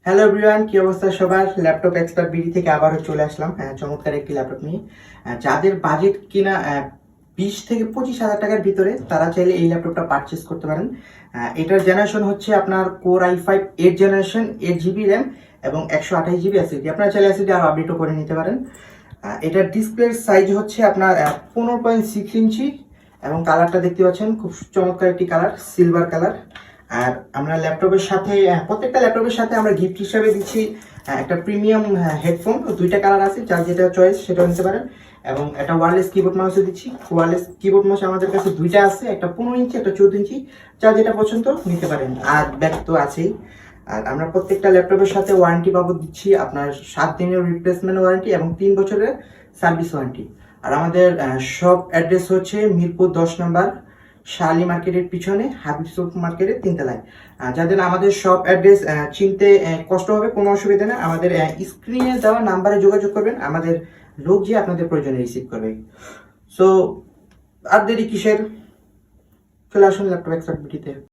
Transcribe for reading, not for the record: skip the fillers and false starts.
Hello everyone, কি অবস্থা সবার? ল্যাপটপ এক্সপার্ট বিডি থেকে আবারও চলে আসলাম চমৎকার একটি ল্যাপটপ নিয়ে। যাদের বাজেট কিনা 20 থেকে 25 হাজার টাকার ভিতরে, তারা চাইলে এই ল্যাপটপটা পারচেস করতে পারেন। এটার জেনারেশন হচ্ছে আপনার core i5 8 generation, 8 GB RAM এবং 128 GB এসএসডি। আপনারা চাইলে এসএসডি আরও আপডেটও করে নিতে পারেন। এটার ডিসপ্লের সাইজ হচ্ছে আপনার 15.6 ইঞ্চি এবং কালারটা দেখতে পাচ্ছেন, খুব চমৎকার একটি কালার, সিলভার কালার। আর আমরা ল্যাপটপের সাথে প্রত্যেকটা ল্যাপটপের সাথে আমরা গিফট হিসাবে দিচ্ছি একটা প্রিমিয়াম হেডফোন। দুইটা কালার আছে, যার যেটা চয়েস সেটা নিতে পারেন। এবং একটা ওয়্যারলেস কিবোর্ড মাউসও দিচ্ছি। ওয়্যারলেস কিবোর্ড মাউস আমাদের কাছে দুইটা আছে, একটা 15 ইঞ্চি, একটা 14 ইঞ্চি, যার যেটা পছন্দ নিতে পারেন। আর ব্যাগ তো আছেই। আর আমরা প্রত্যেকটা ল্যাপটপের সাথে ওয়ারেন্টি বাবদ দিচ্ছি আপনার 7 দিনের রিপ্লেসমেন্ট ওয়ারেন্টি এবং 3 বছরের সার্ভিস ওয়ারেন্টি। আর আমাদের শপ অ্যাড্রেস হচ্ছে মিরপুর 10 নম্বর, শার্লি মার্কেটের পিছনে, হাবিব সুপ মার্কেটের 3 তলায়। যাদের আমাদের শপ অ্যাড্রেস চিনতে কষ্ট হবে, কোনো অসুবিধা নেই। আমাদের স্ক্রিনে দেওয়া নাম্বারে যোগাযোগ করবেন, আমাদের লোক যে আপনাদের প্রয়োজনে রিসিভ করবে। সো আর দেরি কিসের, চলে আসুন ল্যাপটপ এক্সপার্ট বিটিতে।